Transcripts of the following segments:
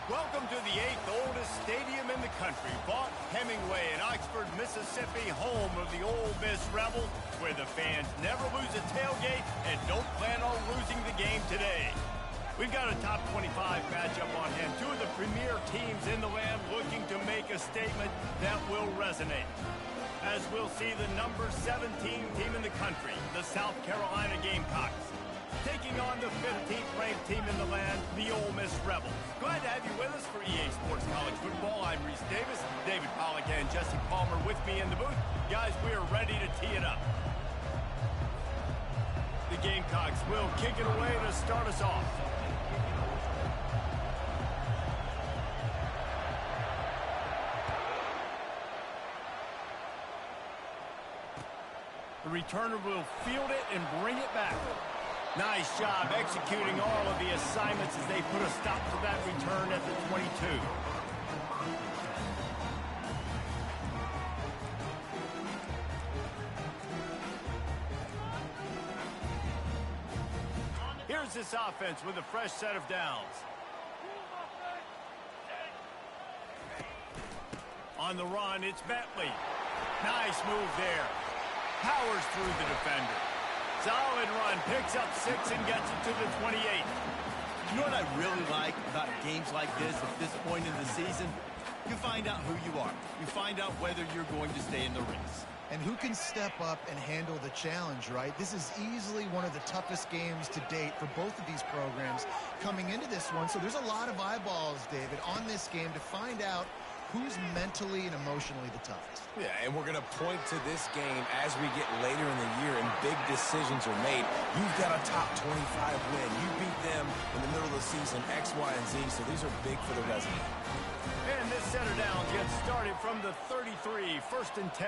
Welcome to the 8th oldest stadium in the country, Vaught Hemingway in Oxford, Mississippi, home of the Ole Miss Rebels, where the fans never lose a tailgate and don't plan on losing the game today. We've got a top 25 matchup on hand, two of the premier teams in the land looking to make a statement that will resonate. As we'll see the number 17 team in the country, the South Carolina Gamecocks, taking on the 15th ranked team in the land, the Ole Miss Rebels. Glad to have you with us for EA Sports College Football. I'm Reese Davis, David Pollack and Jesse Palmer with me in the booth. Guys, we are ready to tee it up. The Gamecocks will kick it away to start us off. The returner will field it and bring it back. Nice job executing all of the assignments as they put a stop to that return at the 22. Here's this offense with a fresh set of downs. On the run, it's Bentley. Nice move there. Powers through the defender. Solid run, picks up 6 and gets it to the 28. You know what I really like about games like this at this point in the season? You find out who you are. You find out whether you're going to stay in the race. And who can step up and handle the challenge, right? This is easily one of the toughest games to date for both of these programs coming into this one. So there's a lot of eyeballs, David, on this game to find out who's mentally and emotionally the toughest. Yeah, and we're going to point to this game as we get later in the year and big decisions are made. You've got a top 25 win. You beat them in the middle of the season, X, Y, and Z, so these are big for the resume. And this center down gets started from the 33, 1st and 10.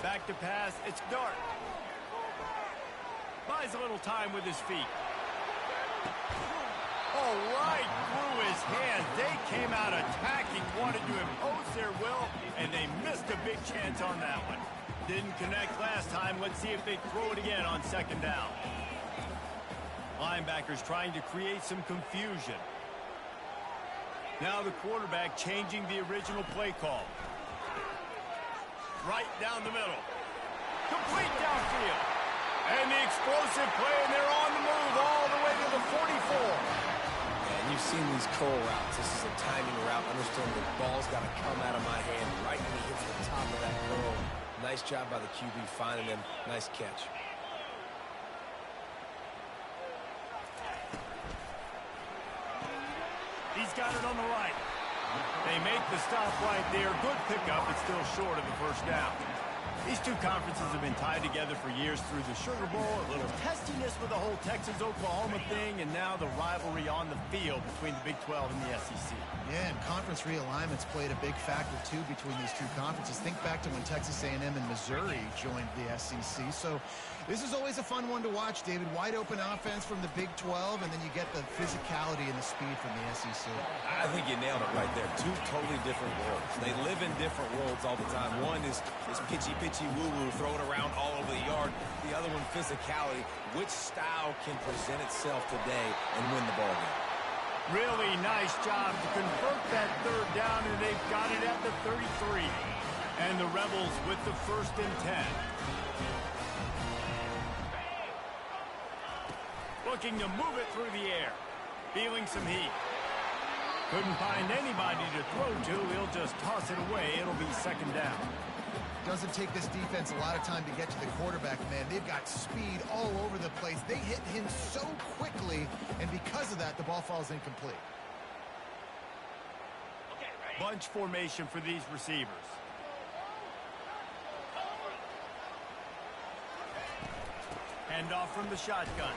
Back to pass, it's Dart. Buys a little time with his feet. Oh, right through his hands. They came out attacking, wanted to impose their will, and they missed a big chance on that one. Didn't connect last time. Let's see if they throw it again on 2nd down. Linebackers trying to create some confusion. Now the quarterback changing the original play call. Right down the middle. Complete downfield. And the explosive play, and they're on the move all the way to the 44. And you've seen these curl routes. This is a timing route. Understand the ball's got to come out of my hand right when he hits the top of that curl. Nice job by the QB finding him. Nice catch. He's got it on the right. They make the stop right there. Good pickup, but still short of the 1st down. These two conferences have been tied together for years through the Sugar Bowl, a little testiness with the whole Texas-Oklahoma thing, and now the rivalry on the field between the Big 12 and the SEC. Yeah, and conference realignments played a big factor, too, between these two conferences. Think back to when Texas A&M and Missouri joined the SEC. So this is always a fun one to watch, David. Wide open offense from the Big 12, and then you get the physicality and the speed from the SEC. I think you nailed it right there. Two totally different worlds. They live in different worlds all the time. One is pitchy woo-woo, throw it around all over the yard. The other one, physicality. Which style can present itself today and win the ball game? Really nice job to convert that 3rd down, and they've got it at the 33. And the Rebels with the 1st and 10. Looking to move it through the air. Feeling some heat. Couldn't find anybody to throw to. He'll just toss it away. It'll be 2nd down. Doesn't take this defense a lot of time to get to the quarterback, man. They've got speed all over the place. They hit him so quickly, and because of that, the ball falls incomplete. Bunch formation for these receivers. Handoff from the shotgun.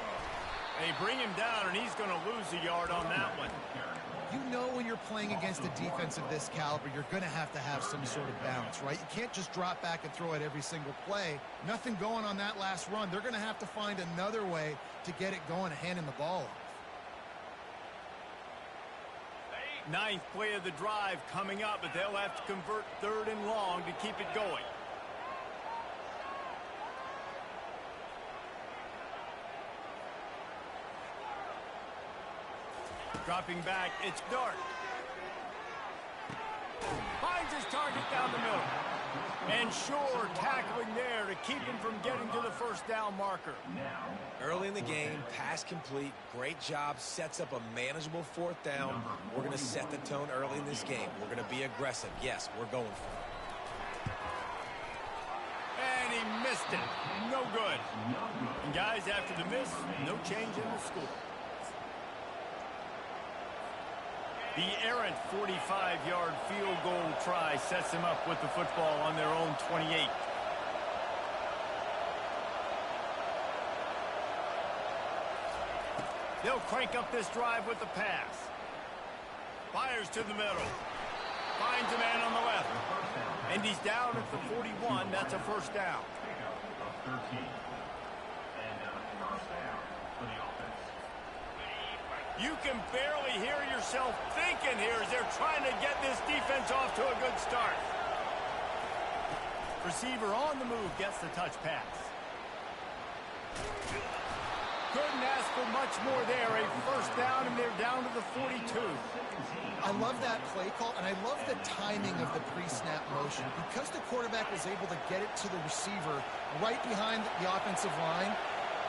They bring him down, and he's going to lose a yard on that one. You know when you're playing against a defense of this caliber, you're going to have some sort of balance, right? You can't just drop back and throw it every single play. Nothing going on that last run. They're going to have to find another way to get it going and handing the ball off. 9th play of the drive coming up, but they'll have to convert 3rd and long to keep it going. Dropping back, it's Dart. Finds his target down the middle. And sure, tackling there to keep him from getting to the first down marker. Early in the game, pass complete. Great job. Sets up a manageable fourth down. We're going to set the tone early in this game. We're going to be aggressive. Yes, we're going for it. And he missed it. No good. And guys, after the miss, no change in the score. The errant 45-yard field goal try sets them up with the football on their own 28. They'll crank up this drive with the pass. Fires to the middle. Finds a man on the left. And he's down at the 41. That's a first down. You can barely hear yourself thinking here as they're trying to get this defense off to a good start. Receiver on the move gets the touch pass. Couldn't ask for much more there. A first down, and they're down to the 42. I love that play call, and I love the timing of the pre-snap motion. Because the quarterback was able to get it to the receiver right behind the offensive line,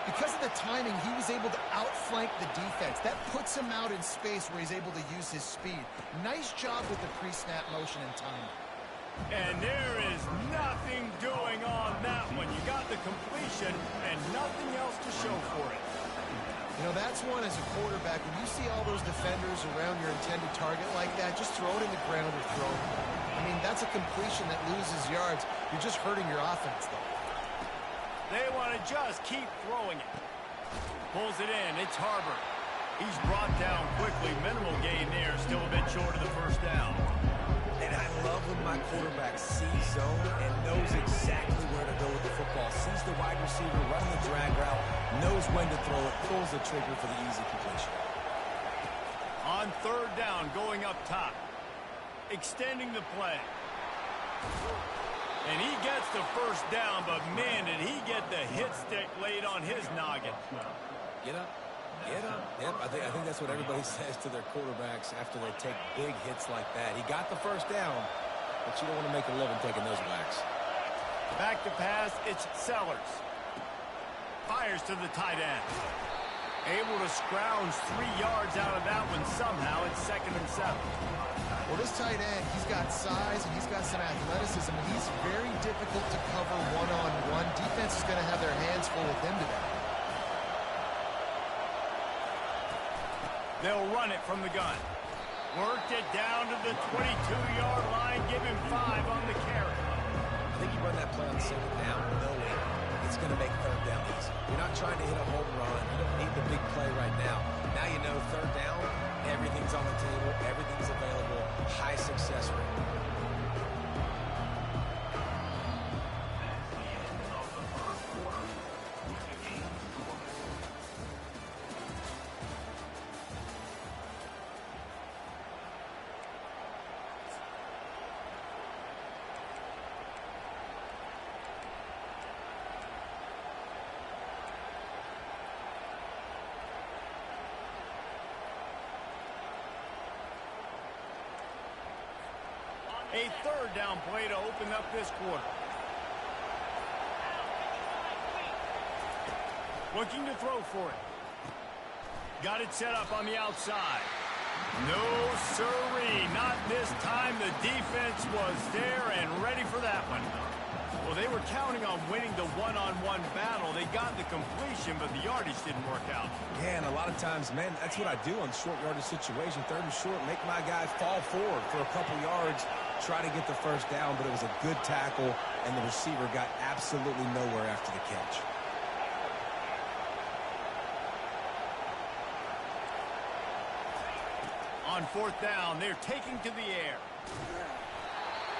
because of the timing, he was able to outflank the defense. That puts him out in space where he's able to use his speed. Nice job with the pre-snap motion and timing. And there is nothing doing on that one. You got the completion and nothing else to show for it. You know, that's one as a quarterback. When you see all those defenders around your intended target like that, just throw it in the ground or throw it. I mean, that's a completion that loses yards. You're just hurting your offense, though. They want to just keep throwing it. Pulls it in. It's Harbor. He's brought down quickly. Minimal gain there. Still a bit short of the first down. And I love when my quarterback sees zone and knows exactly where to go with the football. Sees the wide receiver running the drag route, knows when to throw it, pulls the trigger for the easy completion. On third down, going up top. Extending the play. And he gets the first down, but man, did he get the hit stick laid on his noggin. Get up. Get up. Yep, I think that's what everybody says to their quarterbacks after they take big hits like that. He got the first down, but you don't want to make a living taking those whacks. Back to pass, it's Sellers. Fires to the tight end. Able to scrounge 3 yards out of that one somehow. It's 2nd and 7. Well, this tight end, he's got size and he's got some athleticism. He's very difficult to cover one-on-one. Defense is going to have their hands full with him today. They'll run it from the gun. Worked it down to the 22-yard line. Give him 5 on the carry. I think you run that play on second down knowing it's going to make third down easy. You're not trying to hit a home run. You don't need the big play right now. Now you know third down, everything's on the table, everything's available, high success rate. A third down play to open up this quarter. Looking to throw for it. Got it set up on the outside. No sirree, not this time. The defense was there and ready for that one. Well, they were counting on winning the one-on-one battle. They got the completion, but the yardage didn't work out. Yeah, and a lot of times, man, that's what I do on short yardage situation. Third and short, make my guy fall forward for a couple yards, try to get the first down, but it was a good tackle, and the receiver got absolutely nowhere after the catch. On fourth down, they're taking to the air.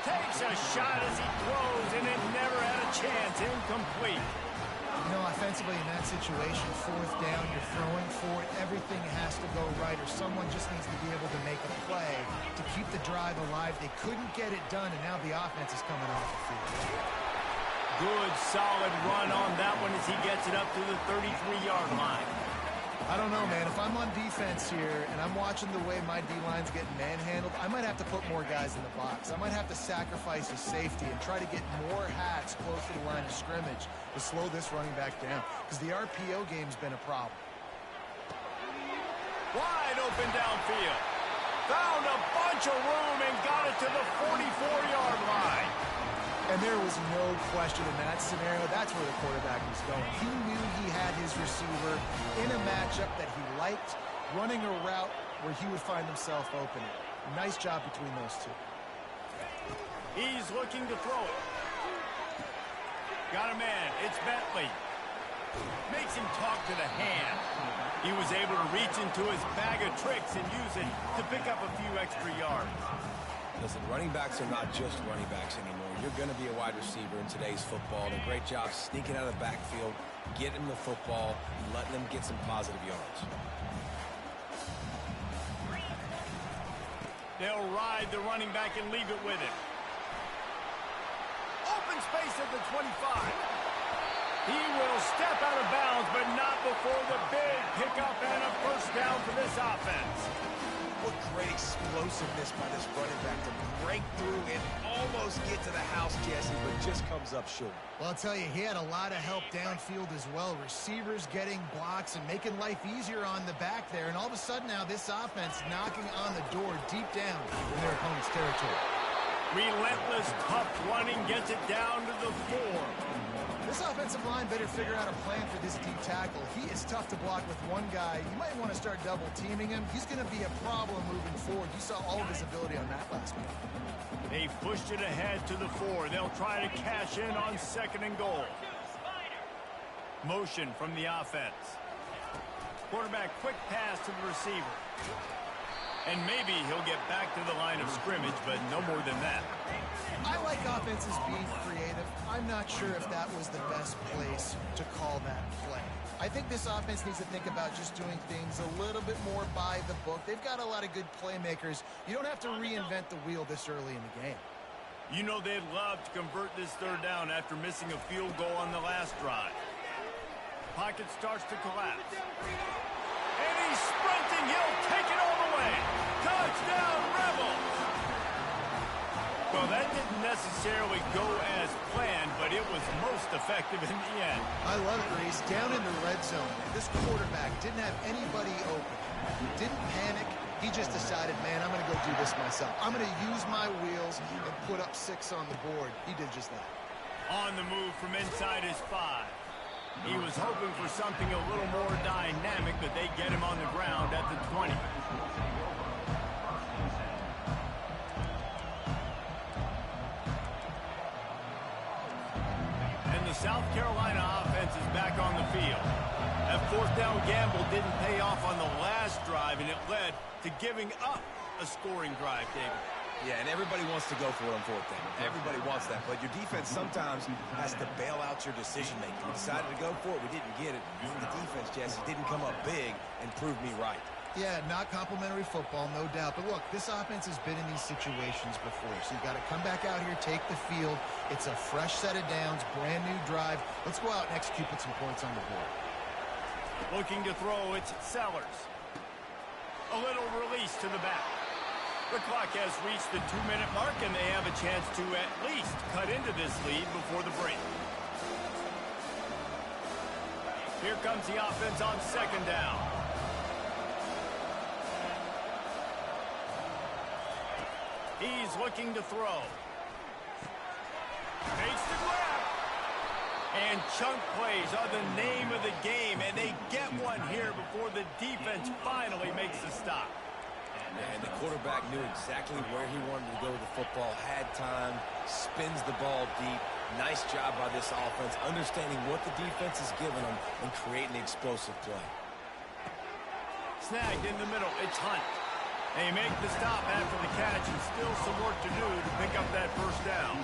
Takes a shot as he throws, and it never had a chance. Incomplete. You know, offensively in that situation, fourth down, you're throwing for it. Everything has to go right, or someone just needs to be able to make a play to keep the drive alive. They couldn't get it done, and now the offense is coming off the field. Good, solid run on that one as he gets it up to the 33-yard line. I don't know, man. If I'm on defense here and I'm watching the way my D-line's getting manhandled, I might have to put more guys in the box. I might have to sacrifice a safety and try to get more hats close to the line of scrimmage to slow this running back down, because the RPO game's been a problem. Wide open downfield. Found a bunch of room and got it to the 44-yard line. And there was no question in that scenario. That's where the quarterback was going. He knew he had his receiver in a matchup that he liked, running a route where he would find himself open. Nice job between those two. He's looking to throw it. Got a man. It's Bentley. Makes him talk to the hand. He was able to reach into his bag of tricks and use it to pick up a few extra yards. Listen, running backs are not just running backs anymore. You're going to be a wide receiver in today's football. And a great job sneaking out of the backfield, getting them the football, and letting them get some positive yards. They'll ride the running back and leave it with him. Open space at the 25. He will step out of bounds, but not before the big pickup and a first down for this offense. What great explosiveness by this running back to break through and almost get to the house, Jesse, but just comes up short. Well, I'll tell you, he had a lot of help downfield as well. Receivers getting blocks and making life easier on the back there. And all of a sudden now this offense knocking on the door deep down in their opponent's territory. Relentless, tough running gets it down to the 4. This offensive line better figure out a plan for this D tackle. He is tough to block with one guy. You might want to start double teaming him. He's going to be a problem moving forward. You saw all of his ability on that last week. They pushed it ahead to the 4. They'll try to cash in on 2nd and goal. Motion from the offense. Quarterback quick pass to the receiver. And maybe he'll get back to the line of scrimmage, but no more than that. I like offenses being creative. I'm not sure if that was the best place to call that play. I think this offense needs to think about just doing things a little bit more by the book. They've got a lot of good playmakers. You don't have to reinvent the wheel this early in the game. You know they'd love to convert this 3rd down after missing a field goal on the last drive. Pocket starts to collapse. And he's sprinting. He'll take it all the way. Touchdown, Rebels! Well, that didn't necessarily go as planned, but it was most effective in the end. I love it, Reese. Down in the red zone, this quarterback didn't have anybody open. He didn't panic. He just decided, man, I'm going to go do this myself. I'm going to use my wheels and put up 6 on the board. He did just that. On the move from inside his 5. He was hoping for something a little more dynamic, but they get him on the ground at the 20. And the South Carolina offense is back on the field. That 4th down gamble didn't pay off on the last drive, and it led to giving up a scoring drive, David. Yeah, and everybody wants to go for it on 4th down. Everybody wants that, but your defense sometimes has to bail out your decision-making. We decided to go for it. We didn't get it. The defense, Jesse, didn't come up big and prove me right. Yeah, not complimentary football, no doubt. But look, this offense has been in these situations before, so you've got to come back out here, take the field. It's a fresh set of downs, brand new drive. Let's go out and execute, put some points on the board. Looking to throw, it's Sellers. A little release to the back. The clock has reached the 2-minute mark, and they have a chance to at least cut into this lead before the break. Here comes the offense on 2nd down. He's looking to throw. Takes the grab. And chunk plays are the name of the game, and they get one here before the defense finally makes the stop. And the quarterback knew exactly where he wanted to go with the football, had time, spins the ball deep. Nice job by this offense, understanding what the defense is giving them and creating the explosive play. Snagged in the middle, it's Hunt. They make the stop after the catch, and still some work to do to pick up that 1st down.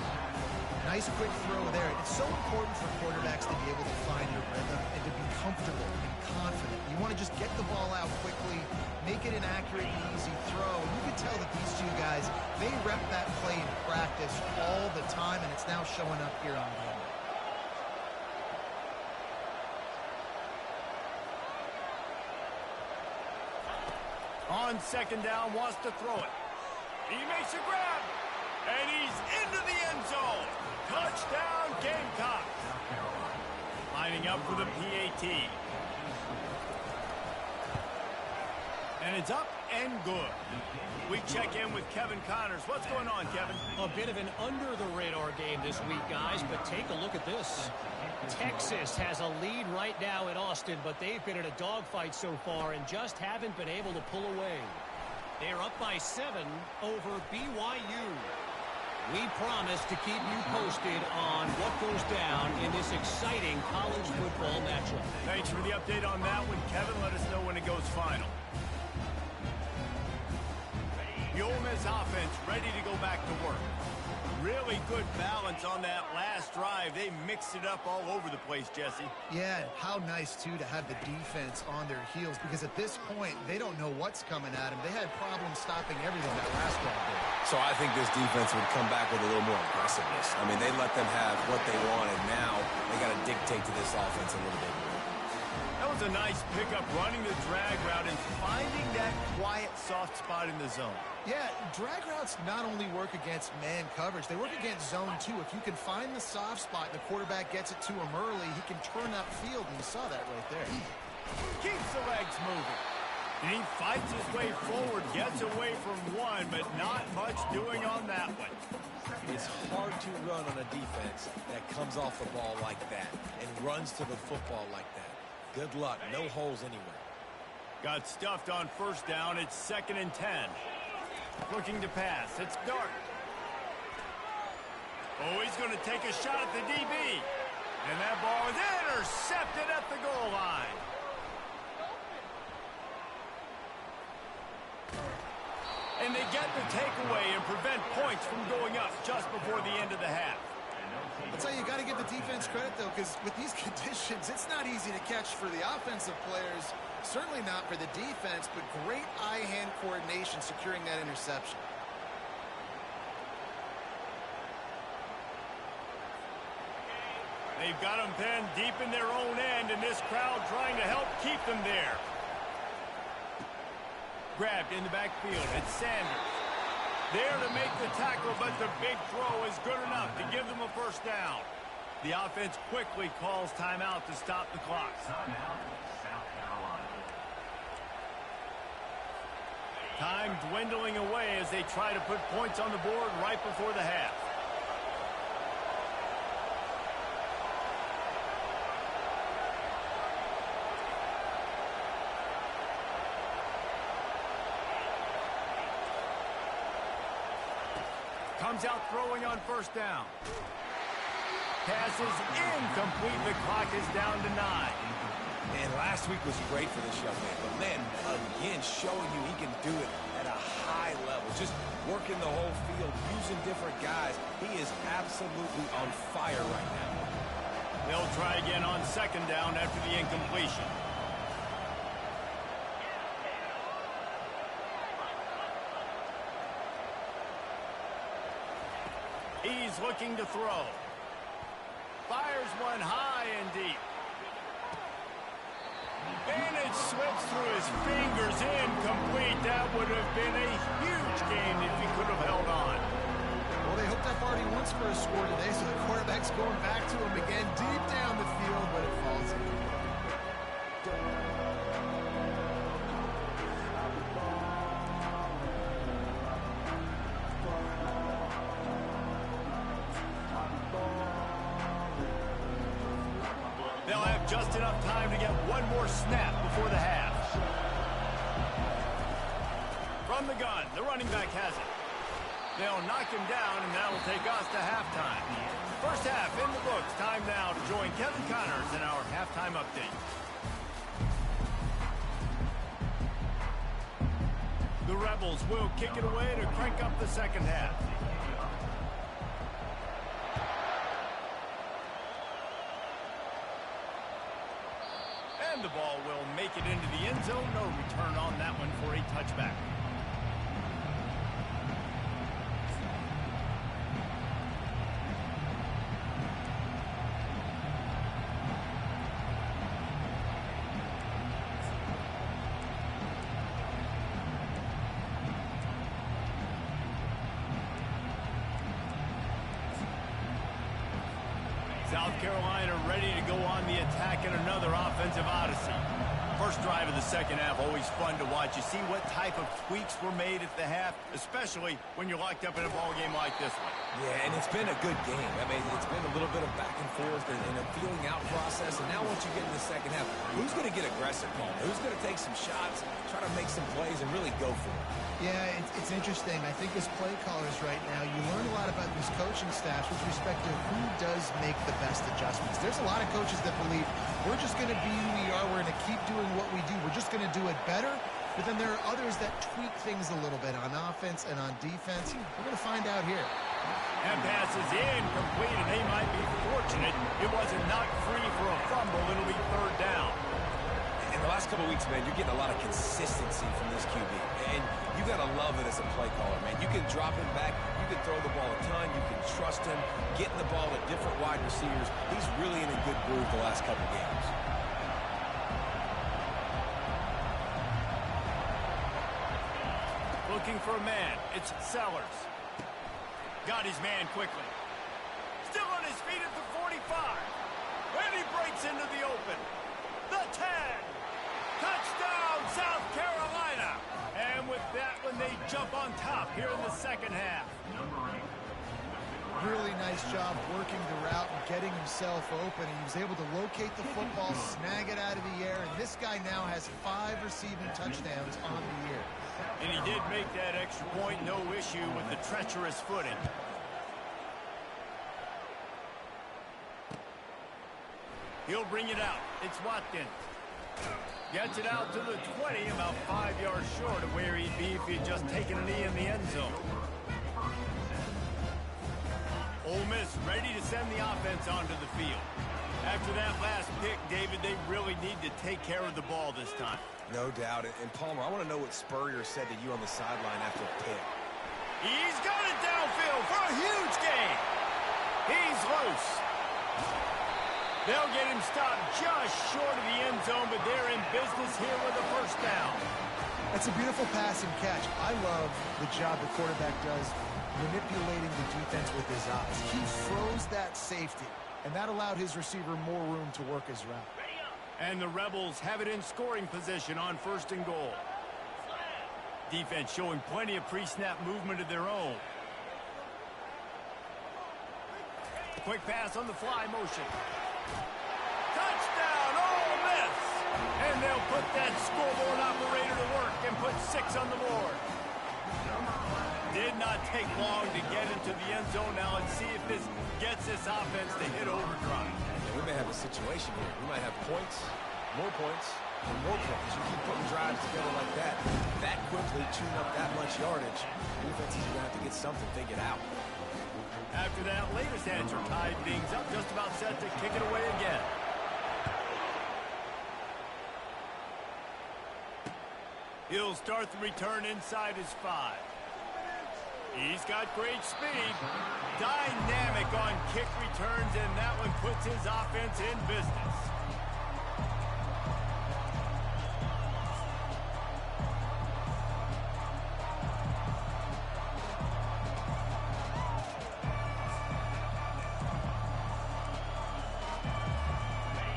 Nice quick throw there. It's so important for quarterbacks to be able to find their rhythm and to be comfortable and confident. You want to just get the ball out quickly, make it an accurate and easy throw. And you can tell that these two guys, they rep that play in practice all the time, and it's now showing up here on game. On second down, wants to throw it. He makes a grab, and he's into the end zone. Touchdown, Gamecocks. Lining up for the PAT. And it's up and good. We check in with Kevin Connors. What's going on, Kevin? A bit of an under-the-radar game this week, guys, but take a look at this. Texas has a lead right now in Austin, but they've been in a dogfight so far and just haven't been able to pull away. They're up by 7 over BYU. We promise to keep you posted on what goes down in this exciting college football matchup. Thanks for the update on that one, Kevin. Let us know when it goes final. The Ole Miss offense ready to go back to work. Really good balance on that last drive. They mixed it up all over the place, Jesse. Yeah, how nice, too, to have the defense on their heels, because at this point, they don't know what's coming at them. They had problems stopping everything that last drive did. So I think this defense would come back with a little more aggressiveness. I mean, they let them have what they wanted. Now they got to dictate to this offense a little bit more. That was a nice pickup, running the drag route and finding that quiet, soft spot in the zone. Yeah, drag routes not only work against man coverage, they work against zone too. If you can find the soft spot and the quarterback gets it to him early, he can turn that field, and you saw that right there. Keeps the legs moving. And he fights his way forward, gets away from one, but not much doing on that one. It's hard to run on a defense that comes off the ball like that and runs to the football like that. Good luck. No holes anywhere. Got stuffed on first down. It's 2nd and 10. Looking to pass. It's Dart. Oh, he's going to take a shot at the DB. And that ball is intercepted at the goal line. And they get the takeaway and prevent points from going up just before the end of the half. I'll tell you, you got to give the defense credit, though, because with these conditions, it's not easy to catch for the offensive players. Certainly not for the defense, but great eye-hand coordination securing that interception. They've got them pinned deep in their own end, and this crowd trying to help keep them there. Grabbed in the backfield. It's Sanders. There to make the tackle, but the big throw is good enough to give them a first down. The offense quickly calls timeout to stop the clock. Time dwindling away as they try to put points on the board right before the half. Comes out throwing on first down. Pass is incomplete. The clock is down to 9. Man, last week was great for this young man. But, man, again, showing you he can do it at a high level. Just working the whole field, using different guys. He is absolutely on fire right now. They'll try again on second down after the incompletion. He's looking to throw. Fires one high and deep. And it slips through his fingers, incomplete. That would have been a huge gain if he could have held on. Well, they hooked up already once for a score today, so the quarterback's going back to him again deep down the field, but it falls in. They'll have just enough time to get one more snap before the half. From the gun, the running back has it. They'll knock him down, and that'll take us to halftime. First half in the books. Time now to join Kevin Connors in our halftime update. The Rebels will kick it away to crank up the second half. And the ball will make it into the end zone. No return on that one for a touchback. Carolina ready to go on the attack in another offensive odyssey. First drive of the second half, always fun to watch. You see what type of tweaks were made at the half, especially when you're locked up in a ball game like this one. Yeah, and it's been a good game. I mean, it's been a little bit of back and forth and a feeling out process. And now once you get in the second half, who's going to get aggressive, Paul? Who's going to take some shots, try to make some plays, and really go for it? Yeah, it's interesting. I think as play callers right now, you learn a lot about these coaching staffs with respect to who does make the best adjustments. There's a lot of coaches that believe we're just going to be who we are. We're going to keep doing what we do. We're just going to do it better. But then there are others that tweak things a little bit on offense and on defense. We're going to find out here. And passes incomplete, and they might be fortunate it wasn't knocked free for a fumble. It'll be third down. In the last couple of weeks, man, you're getting a lot of consistency from this QB. And you got to love it as a play caller, man. You can drop him back. You can throw the ball a ton. You can trust him, getting the ball to different wide receivers. He's really in a good groove the last couple of games. Looking for a man. It's Sellers. Got his man quickly. Still on his feet at the 45. And he breaks into the open. The 10. Touchdown, South Carolina. And with that one, they jump on top here in the second half. Really nice job working the route and getting himself open. He was able to locate the football, snag it out of the air, and this guy now has 5 receiving touchdowns on the year. And he did make that extra point, no issue with the treacherous footing. He'll bring it out. It's Watkins. Gets it out to the 20, about 5 yards short of where he'd be if he had just taken a knee in the end zone. Ole Miss ready to send the offense onto the field. After that last pick, David, they really need to take care of the ball this time. No doubt. And Palmer, I want to know what Spurrier said to you on the sideline after the pick. He's got it downfield for a huge gain. He's loose. They'll get him stopped just short of the end zone, but they're in business here with a first down. That's a beautiful pass and catch. I love the job the quarterback does manipulating the defense with his eyes. He froze that safety, and that allowed his receiver more room to work his route. And the Rebels have it in scoring position on first and goal. Defense showing plenty of pre-snap movement of their own. Quick pass on the fly motion. Touchdown, Ole Miss! And they'll put that scoreboard operator to work and put 6 on the board. Did not take long to get into the end zone. Now let's see if this gets this offense to hit overdrive. Yeah, we may have a situation here. We might have points, and more points. You keep putting drives together like that quickly, tune up that much yardage. Defenses are going to have to get something figured out. After that latest answer tied things up, just about set to kick it away again. He'll start the return inside his 5. He's got great speed. Dynamic on kick returns, and that one puts his offense in business.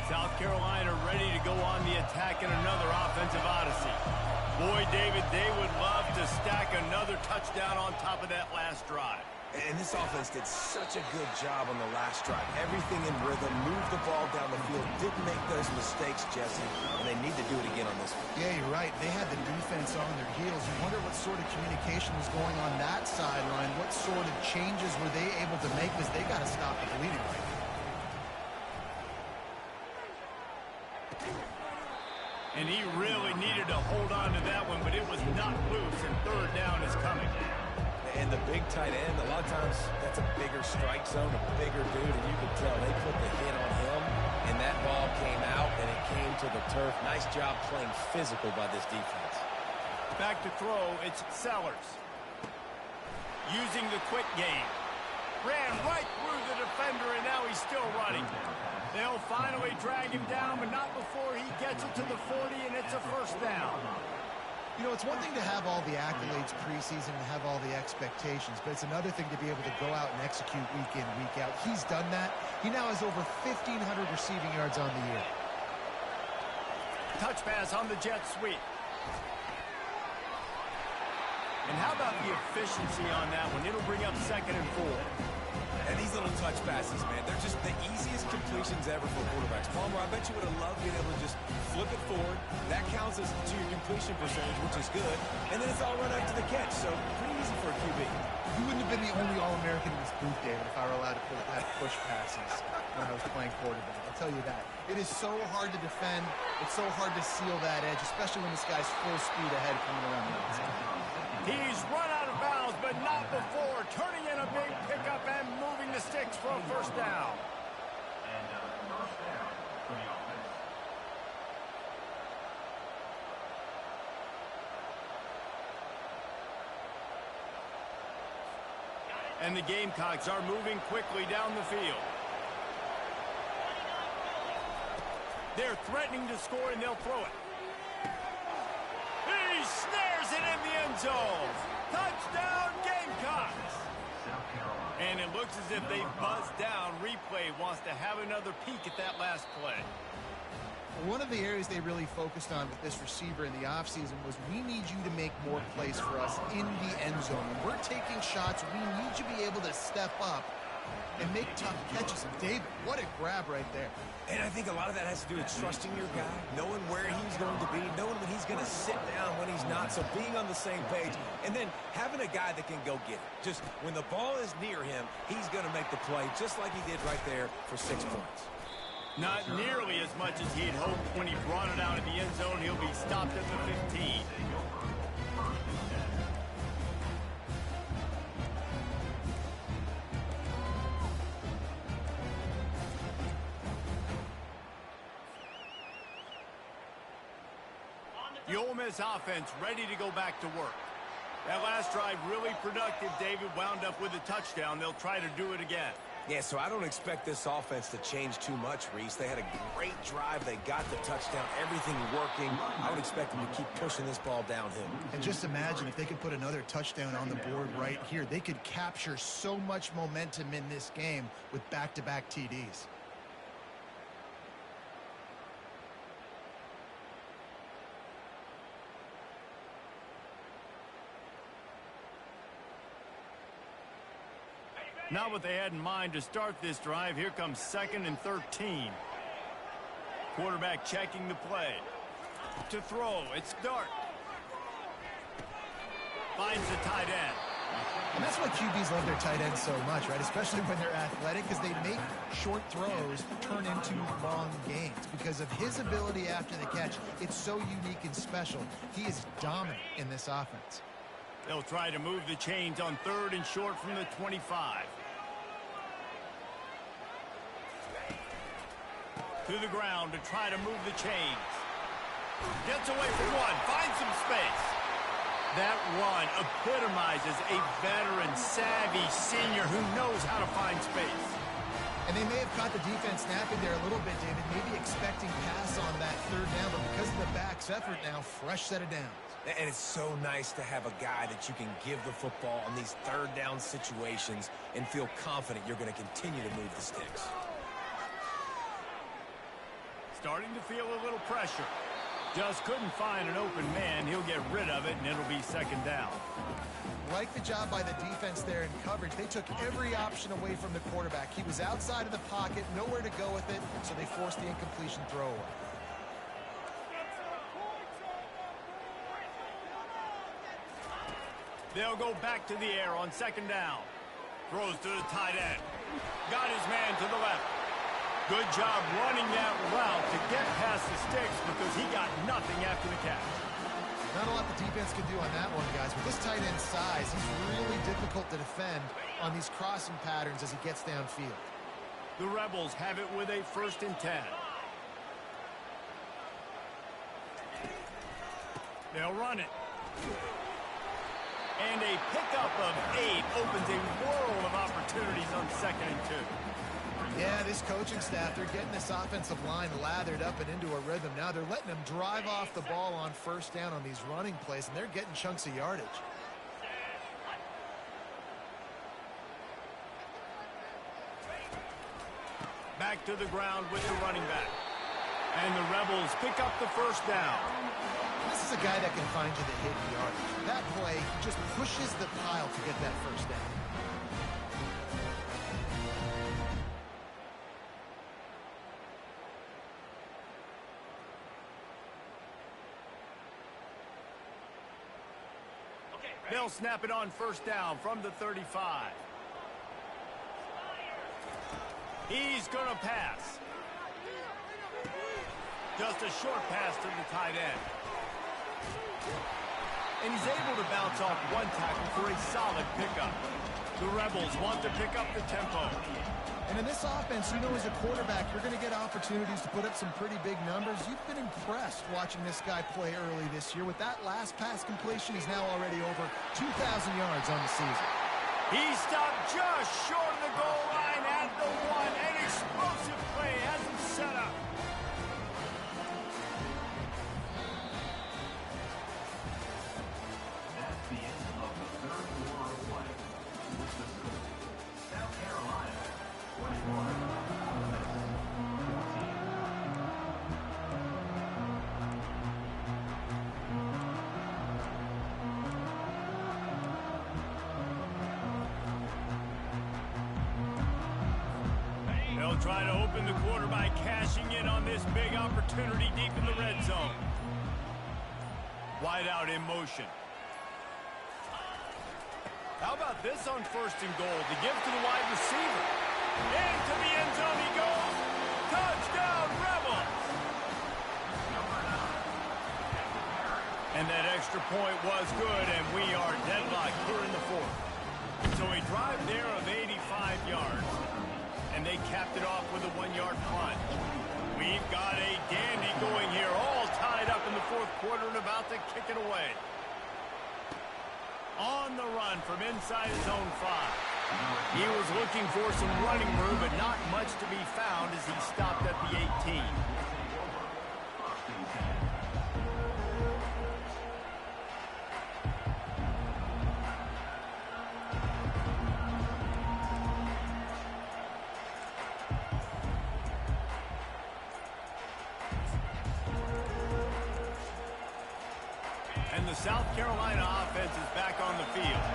South Carolina ready to go on the attack in another offensive odyssey. Boy, David, they would love to stack another touchdown on top of that last drive. And this offense did such a good job on the last drive. Everything in rhythm, moved the ball down the field, didn't make those mistakes, Jesse, and they need to do it again on this one. Yeah, you're right. They had the defense on their heels. You wonder what sort of communication was going on that sideline. What sort of changes were they able to make, because they got to stop the bleeding right now. And he really needed to hold on to that one, but it was not loose, and third down is coming. And the big tight end, a lot of times that's a bigger strike zone, a bigger dude, and you could tell they put the hit on him, and that ball came out, and it came to the turf. Nice job playing physical by this defense. Back to throw, it's Sellers. Using the quick game. Ran right through the defender, and now he's still running. They'll finally drag him down, but not before he gets it to the 40, and it's a first down. You know, know, it's one thing to have all the accolades preseason and have all the expectations, but it's another thing to be able to go out and execute week in, week out. He's done that. He now has over 1,500 receiving yards on the year. Touch pass on the jet sweep. And how about the efficiency on that one? It'll bring up 2nd and 4. And these little touch passes, man, they're just the easiest completions ever for quarterbacks. Palmer, I bet you would have loved being able to just flip it forward. That counts as to your completion percentage, which is good. And then it's all run after the catch, so pretty easy for a QB. You wouldn't have been the only All-American in this booth, David, if I were allowed to have push passes when I was playing quarterback. I'll tell you that. It is so hard to defend. It's so hard to seal that edge, especially when this guy's full speed ahead coming around the outside. He's run out of bounds, but not before. Turning in a big pickup and moving the sticks for a first down. And the Gamecocks are moving quickly down the field. They're threatening to score, and they'll throw it. He snares it in the end zone. Touchdown, Gamecocks. And it looks as if they've buzzed down. Replay wants to have another peek at that last play. One of the areas they really focused on with this receiver in the offseason was we need you to make more plays for us in the end zone. When we're taking shots, we need you to be able to step up and make tough catches. And David, what a grab right there. And I think a lot of that has to do with trusting your guy, knowing where he's going to be, knowing when he's going to sit down, when he's not, so being on the same page, and then having a guy that can go get it. Just when the ball is near him, he's going to make the play, just like he did right there for 6 points. Not nearly as much as he had hoped. When he brought it out in the end zone, he'll be stopped at the 15. The Ole Miss offense ready to go back to work. That last drive really productive. David wound up with a touchdown. They'll try to do it again. Yeah, so I don't expect this offense to change too much, Reese. They had a great drive. They got the touchdown, everything working. I would expect them to keep pushing this ball downhill. And just imagine if they could put another touchdown on the board right here. They could capture so much momentum in this game with back-to-back TDs. Not what they had in mind to start this drive. Here comes 2nd and 13. Quarterback checking the play. To throw, it's Dart. Finds the tight end. And that's why QBs love their tight ends so much, right? Especially when they're athletic, because they make short throws turn into long gains. Because of his ability after the catch, it's so unique and special. He is dominant in this offense. They'll try to move the chains on 3rd and short from the 25. To the ground to try to move the chains. Gets away from one, finds some space. That run epitomizes a veteran, savvy senior who knows how to find space. And they may have caught the defense snapping there a little bit, David, maybe expecting pass on that 3rd down, but because of the back's effort now, fresh set of downs. And it's so nice to have a guy that you can give the football on these 3rd down situations and feel confident you're going to continue to move the sticks. Starting to feel a little pressure. Just couldn't find an open man. He'll get rid of it, and it'll be 2nd down. Like the job by the defense there in coverage. They took every option away from the quarterback. He was outside of the pocket, nowhere to go with it, so they forced the incompletion throw away. They'll go back to the air on 2nd down. Throws to the tight end. Got his man to the left. Good job running that route to get past the sticks because he got nothing after the catch. Not a lot the defense can do on that one, guys. With this tight end size, he's really difficult to defend on these crossing patterns as he gets downfield. The Rebels have it with a 1st and 10. They'll run it. And a pickup of 8 opens a world of opportunities on 2nd and 2. Yeah, this coaching staff, they're getting this offensive line lathered up and into a rhythm. Now they're letting them drive off the ball on first down on these running plays, and they're getting chunks of yardage. Back to the ground with the running back. And the Rebels pick up the first down. This is a guy that can find you the hidden yardage. That play, he just pushes the pile to get that first down. They'll snap it on first down from the 35. He's going to pass. Just a short pass to the tight end. And he's able to bounce off one tackle for a solid pickup. The Rebels want to pick up the tempo. And in this offense, you know, as a quarterback, you're going to get opportunities to put up some pretty big numbers. You've been impressed watching this guy play early this year. With that last pass completion, he's now already over 2,000 yards on the season. He stopped just short of the goal line at the one. An explosive play has him set up. That's the end of the third quarter of play. South Carolina, 21. They'll try to open the quarter by cashing in on this big opportunity deep in the red zone. Wide out in motion. How about this on first and goal? The give to the wide receiver. Into the end zone he goes. Touchdown, Rebels! And that extra point was good, and we are deadlocked here in the fourth. So a drive there of 85 yards. And they capped it off with a 1-yard punt. We've got a dandy going here, all tied up in the fourth quarter and about to kick it away. On the run from inside his own 5. He was looking for some running room, but not much to be found as he stopped at the 18. And the South Carolina offense is back on the field.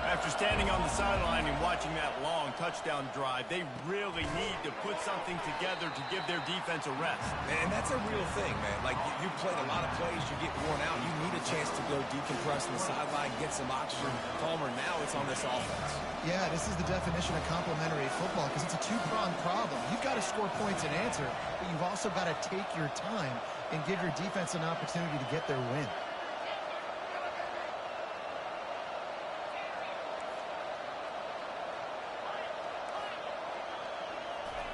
After standing on the sideline and watching that long touchdown drive, they really need to put something together to give their defense a rest. And that's a real thing, man. Like, you played a lot of plays, you get worn out. You need a chance to go decompress on the sideline, get some oxygen. Palmer, now it's on this offense. Yeah, this is the definition of complementary football because it's a two-pronged problem. You've got to score points and answer, but you've also got to take your time and give your defense an opportunity to get their win.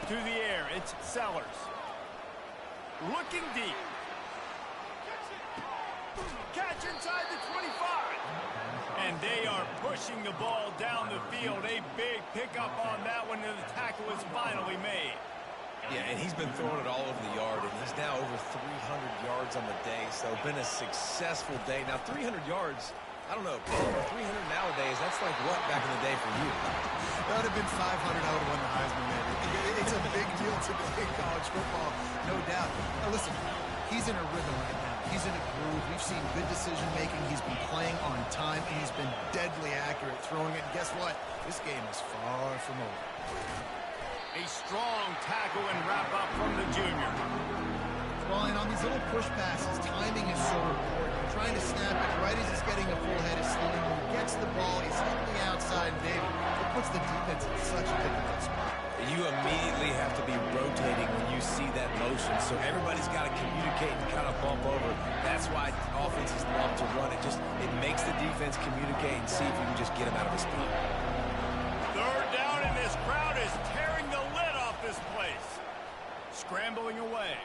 To the air, it's Sellers. Looking deep. Catch inside the 25. And they are pushing the ball down the field. A big pickup on that one, and the tackle is finally made. Yeah, and he's been throwing it all over the yard, and he's now over 300 yards on the day, so been a successful day. Now, 300 yards, I don't know, 300 nowadays, that's like what back in the day for you? That would have been 500. I would have won the Heisman, man. It's a big deal to play college football, no doubt. Now, listen, he's in a rhythm right now. He's in a groove. We've seen good decision-making. He's been playing on time, and he's been deadly accurate throwing it. And guess what? This game is far from over. A strong tackle and wrap-up from the junior. Well, and on these little push passes, timing is so important. You're trying to snap it right as he's getting a full head of steam. When he gets the ball, he's hitting the outside, and David, it puts the defense in such a difficult spot. You immediately have to be rotating when you see that motion, so everybody's got to communicate and kind of bump over. That's why offenses love to run it. It makes the defense communicate and see if you can just get him out of his spot. Third down, and this crowd is tearing the lid off this place. Scrambling away.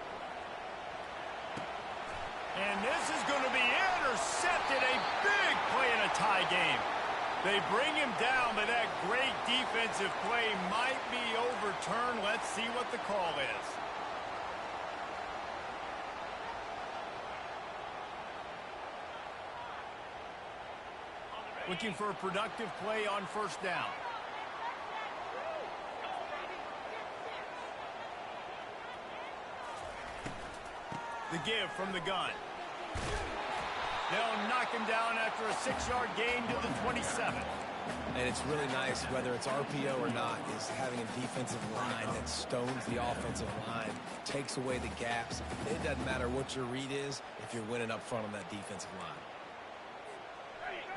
And this is going to be intercepted. A big play in a tie game. They bring him down, but that great defensive play might be overturned. Let's see what the call is. Looking for a productive play on first down. The give from the gun. They'll knock him down after a 6-yard gain to the 27. And it's really nice, whether it's RPO or not, is having a defensive line that stones the offensive line, takes away the gaps. It doesn't matter what your read is if you're winning up front on that defensive line.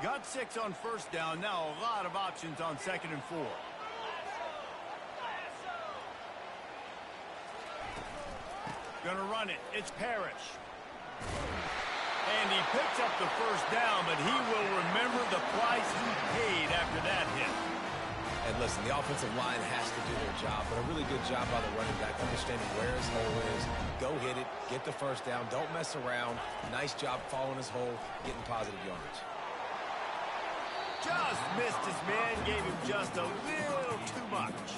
Got 6 on first down. Now a lot of options on 2nd and 4. Gonna run it. It's Parrish. And he picks up the first down, but he will remember the price he paid after that hit. And listen, the offensive line has to do their job, but a really good job by the running back, understanding where his hole is. Go hit it, get the first down, don't mess around. Nice job following his hole, getting positive yardage. Just missed his man, gave him just a little too much.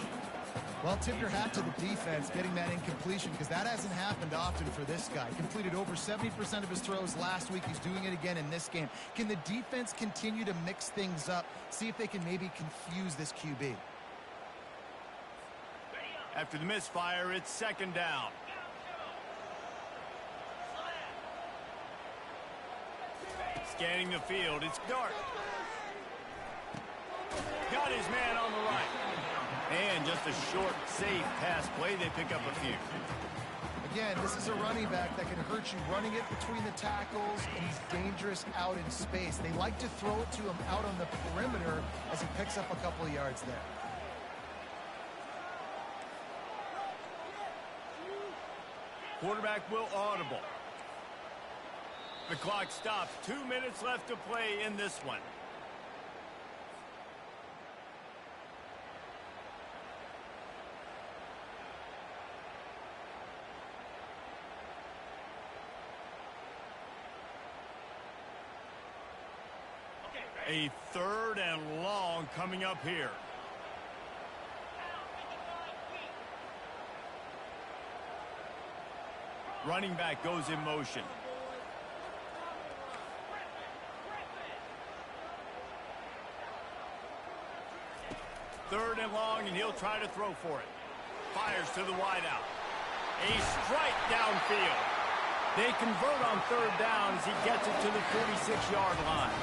Well, tip your hat to the defense getting that incompletion, because that hasn't happened often for this guy. Completed over 70% of his throws last week. He's doing it again in this game. Can the defense continue to mix things up? See if they can maybe confuse this QB. After the misfire, it's 2nd down. Scanning the field, it's Dart. Got his man on the right. And just a short, safe pass play. They pick up a few. Again, this is a running back that can hurt you running it between the tackles, and he's dangerous out in space. They like to throw it to him out on the perimeter as he picks up a couple of yards there. Quarterback will audible. The clock stops. 2 minutes left to play in this one. A 3rd and long coming up here. Running back goes in motion. Third and long, and he'll try to throw for it. Fires to the wideout. A strike downfield. They convert on 3rd down as he gets it to the 46-yard line.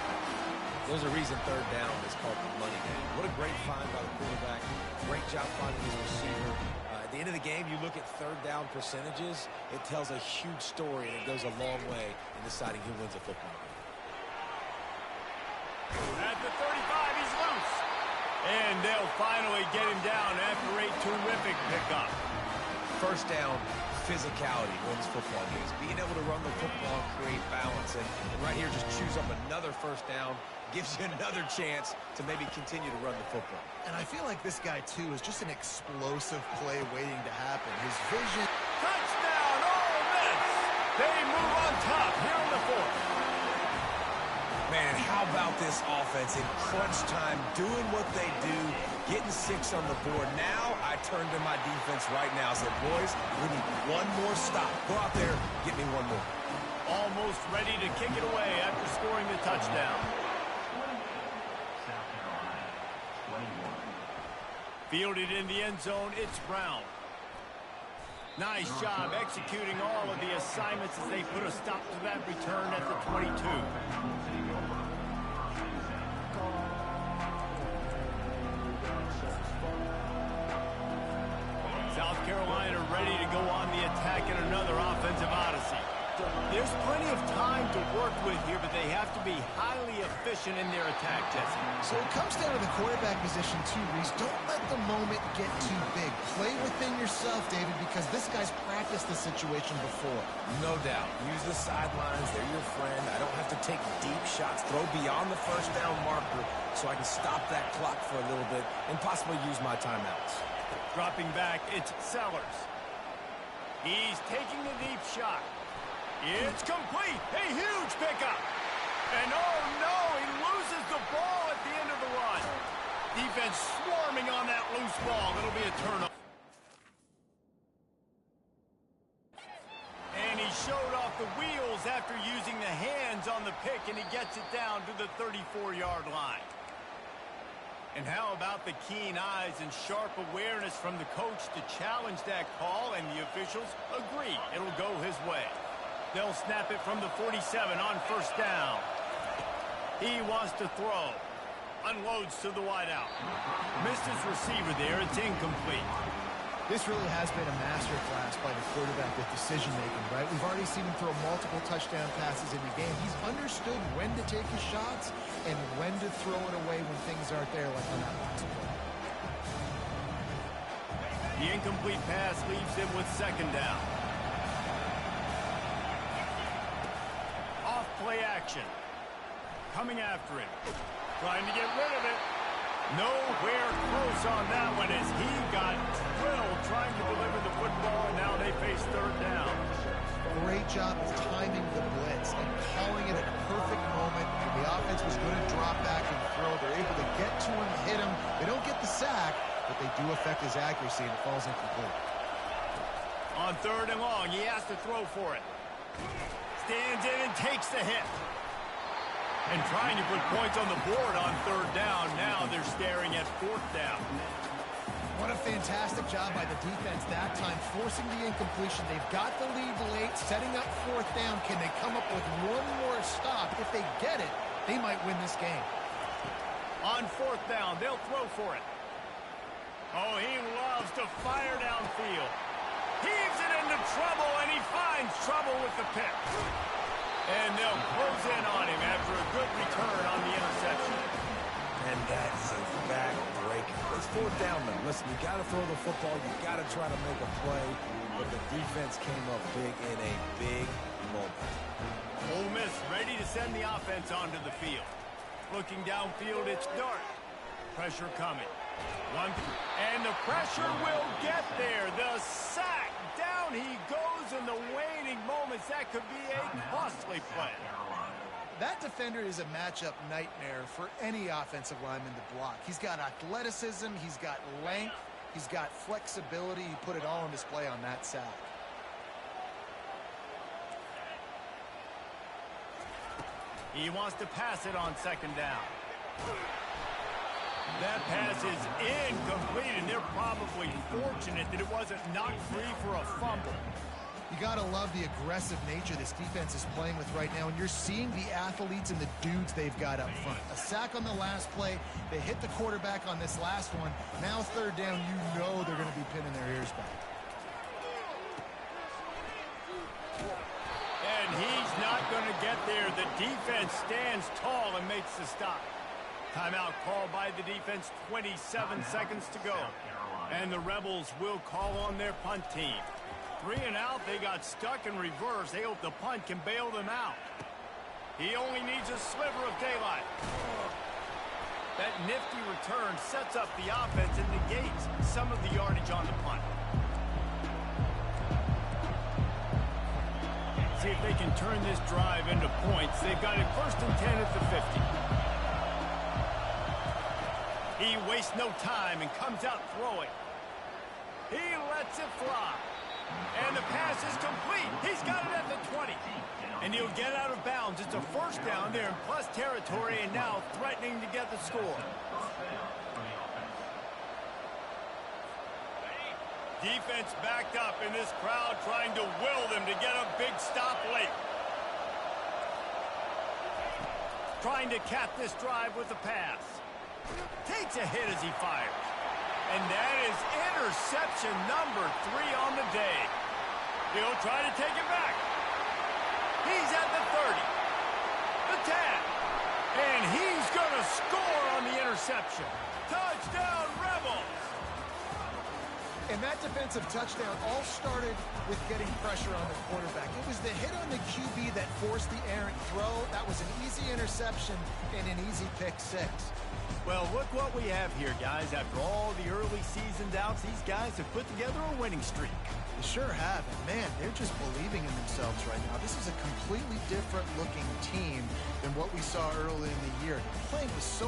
There's a reason 3rd down is called the money game. What a great find by the quarterback. Great job finding his receiver. At the end of the game, you look at 3rd down percentages. It tells a huge story, and it goes a long way in deciding who wins a football game. At the 35, he's loose. And they'll finally get him down after a terrific pickup. First down, physicality wins football games. Being able to run the football and create balance. And right here, just choose up another first down. Gives you another chance to maybe continue to run the football. And I feel like this guy, too, is just an explosive play waiting to happen. His vision... Touchdown, Ole Miss! They move on top here in the 4th. Man, how about this offense in crunch time, doing what they do, getting 6 on the board. Now I turn to my defense right now and say, boys, we need one more stop. Go out there, get me one more. Almost ready to kick it away after scoring the touchdown. Fielded in the end zone, it's Brown. Nice job executing all of the assignments as they put a stop to that return at the 22. South Carolina ready to go on the attack in another offensive odyssey. There's plenty of time to work with here, but they have to be highly efficient in their attack, Jesse. So it comes down to the quarterback position, too, Reese. Don't let the moment get too big. Play within yourself, David, because this guy's practiced the situation before. No doubt. Use the sidelines. They're your friend. I don't have to take deep shots. Throw beyond the first down marker so I can stop that clock for a little bit and possibly use my timeouts. Dropping back, it's Sellers. He's taking a deep shot. It's complete. A huge pickup. And oh no, he loses the ball at the end of the run. defense swarming on that loose ball. It'll be a turnover. And he showed off the wheels after using the hands on the pick, and he gets it down to the 34-yard line. And how about the keen eyes and sharp awareness from the coach to challenge that call, and the officials agree it'll go his way. They'll snap it from the 47 on first down. He wants to throw. Unloads to the wideout. Missed his receiver there. It's incomplete. This really has been a masterclass by the quarterback with decision-making, right? We've already seen him throw multiple touchdown passes in the game. He's understood when to take his shots and when to throw it away when things aren't there, like on that last play. The incomplete pass leaves him with second down. Off play action. Coming after him. Trying to get rid of it. Nowhere close on that one as he got drilled trying to deliver the football, and now they face third down. Great job of timing the blitz and calling it at a perfect moment. And the offense was going to drop back and throw. They're able to get to him, hit him. They don't get the sack, but they do affect his accuracy, and it falls incomplete. On third and long, he has to throw for it. Stands in and takes the hit. And trying to put points on the board on third down. Now they're staring at fourth down. What a fantastic job by the defense that time, forcing the incompletion. They've got the lead late, setting up fourth down. Can they come up with one more stop? If they get it, they might win this game. On fourth down, they'll throw for it. Oh, he loves to fire downfield. Heaves it into trouble, and he finds trouble with the pick. And they'll close in on him after a good return on the interception. And that's a back-breaker. It's fourth down now. Listen, you got to throw the football. You got to try to make a play. But the defense came up big in a big moment. Ole Miss ready to send the offense onto the field. Looking downfield, it's Dart. Pressure coming. And the pressure will get there. The sack. Down he goes in the waning moments. That could be a costly play. That defender is a matchup nightmare for any offensive lineman to block. He's got athleticism, he's got length, he's got flexibility. He put it all on display on that sack. He wants to pass it on second down. That pass is incomplete, and they're probably fortunate that it wasn't knocked free for a fumble. You got to love the aggressive nature this defense is playing with right now, and you're seeing the athletes and the dudes they've got up front. A sack on the last play. They hit the quarterback on this last one. Now third down, you know they're going to be pinning their ears back. And he's not going to get there. The defense stands tall and makes the stop. Timeout called by the defense, 27 seconds to go. And the Rebels will call on their punt team. 3 and out, they got stuck in reverse. They hope the punt can bail them out. He only needs a sliver of daylight. That nifty return sets up the offense and negates some of the yardage on the punt. See if they can turn this drive into points. They've got it first and 10 at the 50. He wastes no time and comes out throwing. He lets it fly. And the pass is complete. He's got it at the 20. And he'll get out of bounds. It's a first down there in plus territory, and now threatening to get the score. Defense backed up in this crowd, trying to will them to get a big stop late. Trying to cap this drive with a pass. Takes a hit as he fires. And that is interception number 3 on the day. He'll try to take it back. He's at the 30. The 10. And he's going to score on the interception. Touchdown, Rebels! And that defensive touchdown all started with getting pressure on the quarterback. It was the hit on the QB that forced the errant throw. That was an easy interception and an easy pick 6. Well, look what we have here, guys. After all the early season doubts, these guys have put together a winning streak. They sure have. And, man, they're just believing in themselves right now. This is a completely different looking team than what we saw early in the year. They're playing with so